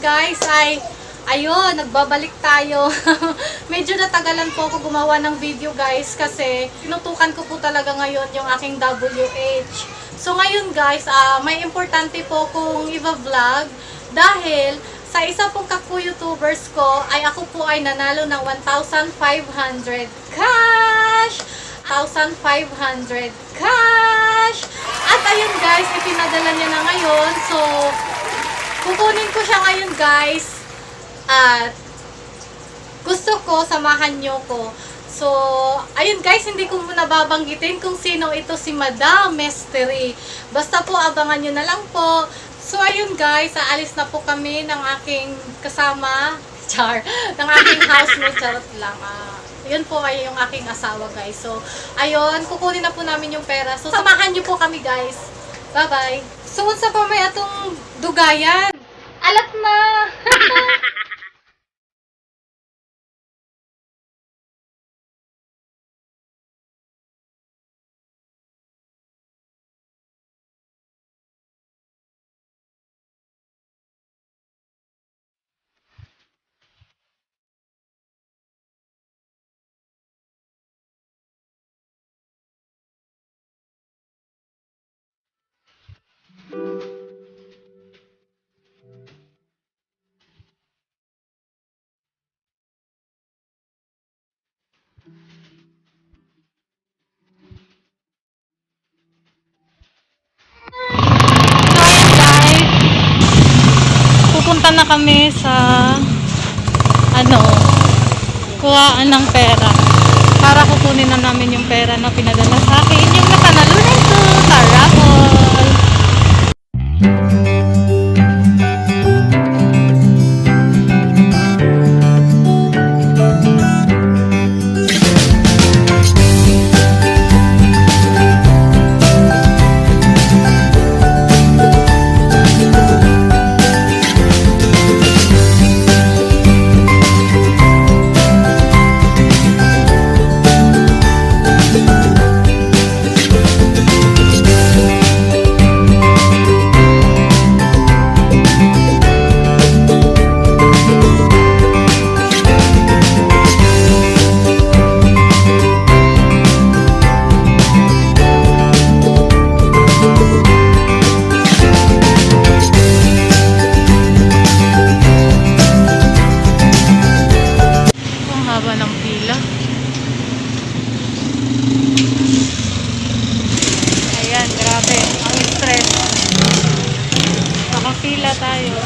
guys ay, ayun, nagbabalik tayo. Medyo natagalan po ako gumawa ng video guys kasi tinutukan ko po talaga ngayon yung aking WH. So ngayon guys, may importante po kong i-vlog dahil sa isa pong kaku-youtubers ko ay ako po ay nanalo ng 1,500 cash! 1,500 cash! At ayun guys, ipinadala niya na ngayon. So, kukunin ko siya ngayon guys. At gusto ko, samahan nyo ko. So, ayun guys, hindi ko muna babanggitin kung sino ito si Madam Mystery. Basta po, abangan nyo na lang po. So, ayun guys, aalis na po kami ng aking kasama, ng aking housemate, charot lang. Yun po ay yung aking asawa guys. So, ayun, kukunin na po namin yung pera. So, samahan nyo po kami guys. Bye-bye. So, sa pa may atong dugayan. Alat na! Pupunta na kami sa kuhaan ng pera para kukunin na namin yung pera na pinadala sa akin yung nakanalunan ko sa raffle. Nakapila tayo.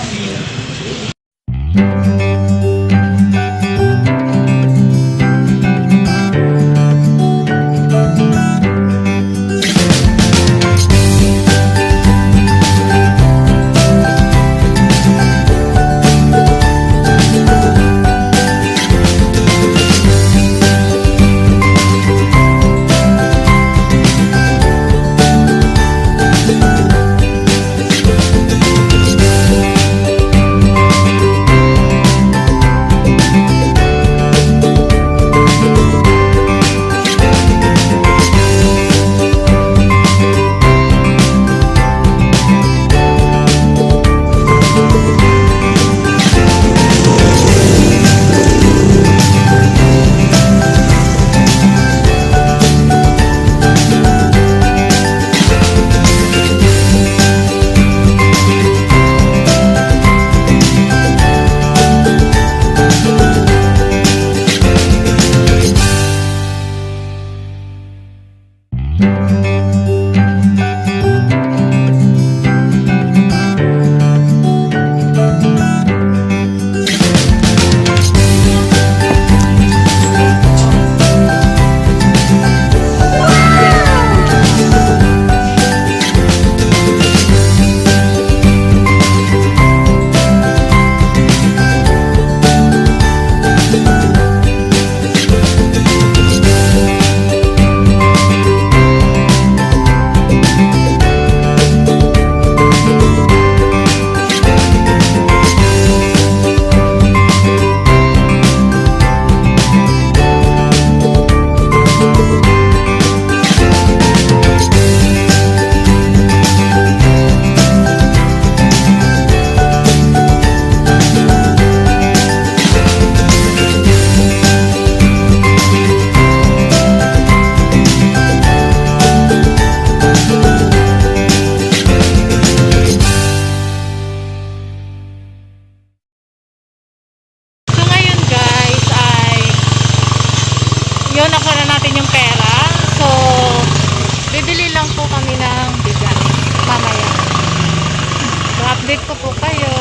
update ko po kayo.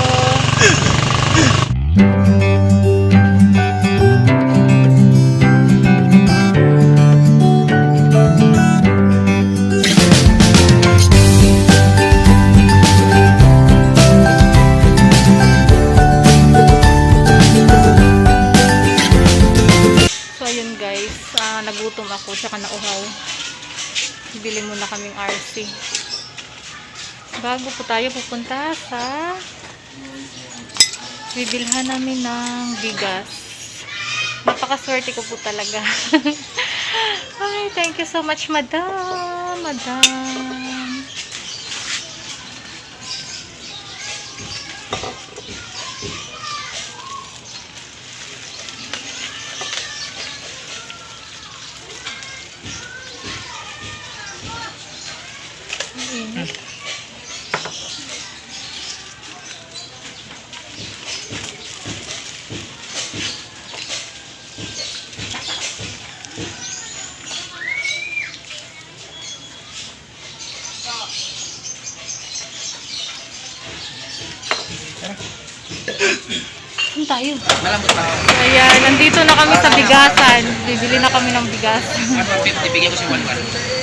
So ayun guys, nagutom ako tsaka nauhaw. Bili muna kaming RC. Bago po tayo pupunta sa bibilhan namin ng bigas. Napakaswerte ko po talaga. Ay, thank you so much, madam. Madam. Saan tayo? Ayan, nandito na kami sa bigasan. Bibili na kami ng bigas. 150, bigyan ko si 1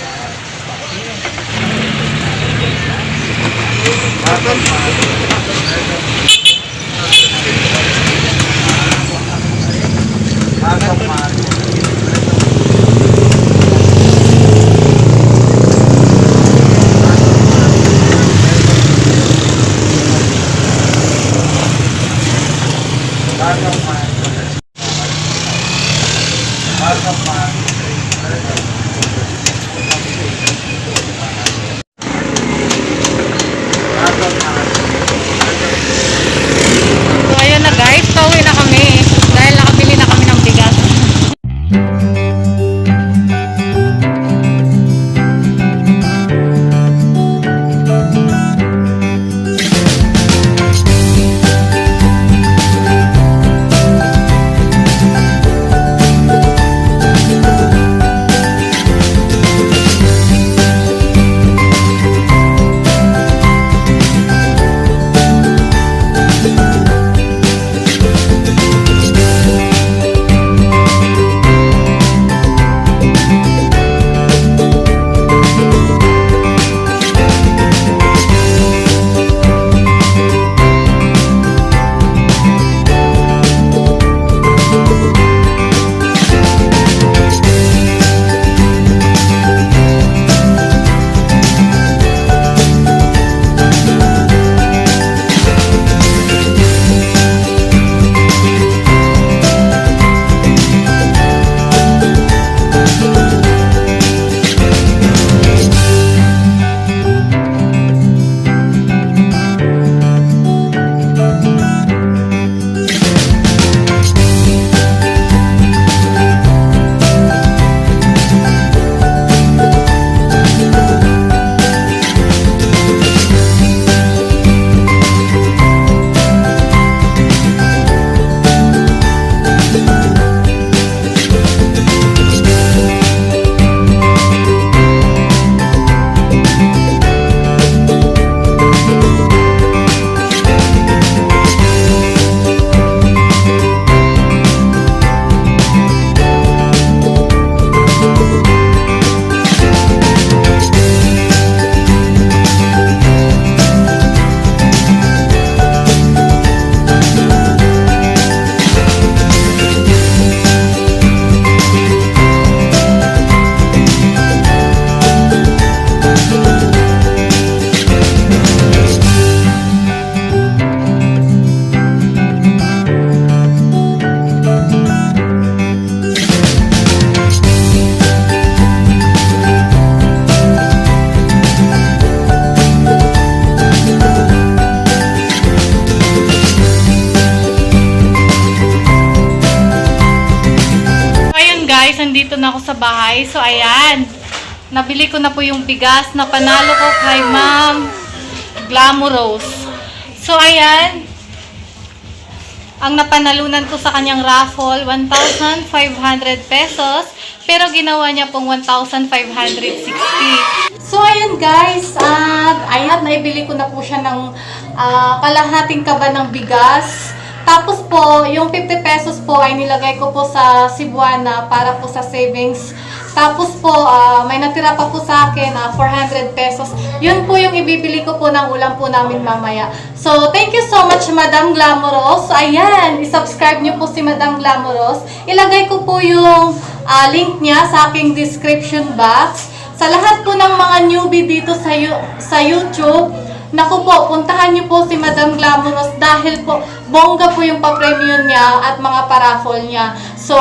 So, ayan na guys. Pauwi na kami. Dahil nakabili na kami ng bigas. nandito na ako sa bahay. So, ayan. Nabili ko na po yung bigas na panalo ko kay Ma'am Glamorous. So, ayan. Ang napanalunan ko sa kanyang raffle, 1,500 pesos. Pero ginawa niya pong 1,560. So, ayun guys. Ayan, naibili ko na po siya ng kalahating kaba ng bigas. Tapos po, yung 50 pesos po ay nilagay ko po sa Cebuana para po sa savings. Tapos po, may natira pa po sa akin, 400 pesos. Yun po yung ibibili ko po ng ulam po namin mamaya. So, thank you so much, Madam Glamorous. Ayan, isubscribe niyo po si Madam Glamorous. Ilagay ko po yung link niya sa aking description box. Sa lahat po ng mga newbie dito sa YouTube, naku po, puntahan niyo po si Madam Glamorous dahil po, bongga po yung pa-premium niya at mga paraffle niya. So,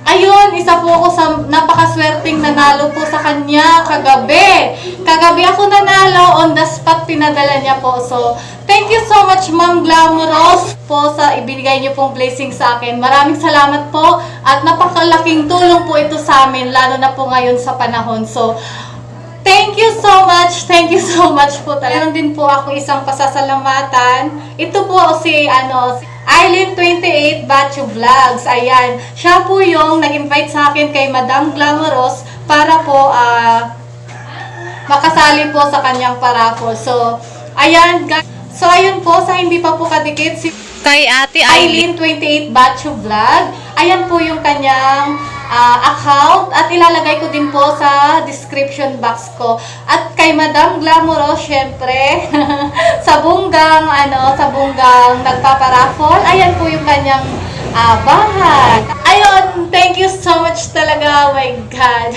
ayun, isa po ako sa napakaswerteng nanalo po sa kanya kagabi. Kagabi ako nanalo, on the spot pinadala niya po. So, thank you so much Ma'am Glamorous po sa ibinigay niyo pong blessing sa akin. Maraming salamat po at napakalaking tulong po ito sa amin, lalo na po ngayon sa panahon. So, thank you so much. Thank you so much po. Meron din po ako isang pasasalamatan. Ito po si Eileen 28 Bacho Vlogs. Ayan. Siya po yung nag-invite sa akin kay Madam Glamorous para po makasali po sa kanyang paraffle. So, ayan guys. So, ayun po, sa hindi pa po kadikit, si Kay Ate Eileen 28 Bacho Vlog. Ayan po yung kanyang account at ilalagay ko din po sa description box ko. At kay Madam Glamorous, syempre, sa bunggang nagpaparaffle. Ayan po yung kanyang bahay. Ayun, thank you so much talaga. Oh my God.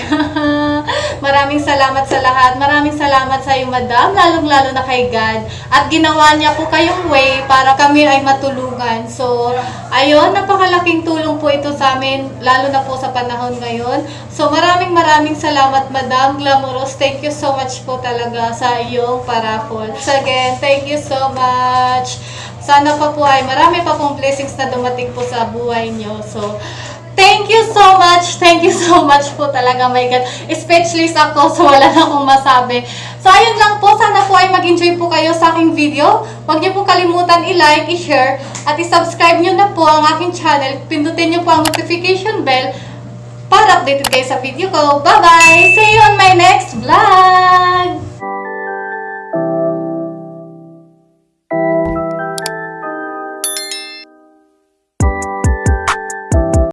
Maraming salamat sa lahat. Maraming salamat sa iyo, Madam, lalong-lalo na kay God. At ginawa niya po kayong way para kami ay matulungan. So, ayun, napakalaking tulong po ito sa amin, lalo na po sa panahon ngayon. So, maraming salamat, Madam Glamorous. Thank you so much po talaga sa iyong paraffle. So, again, thank you so much. Sana pa po ay marami pa pong blessings na dumating po sa buhay niyo. So, thank you so much. Thank you so much po talaga. My God. Speechless ako, so wala na akong masabi. So, ayun lang po. Sana po ay mag-enjoy po kayo sa aking video. Huwag niyo po kalimutan i-like, i-share, at i-subscribe niyo na po ang aking channel. Pindutin niyo po ang notification bell para updated kayo sa video ko. Bye-bye! See you on my next vlog!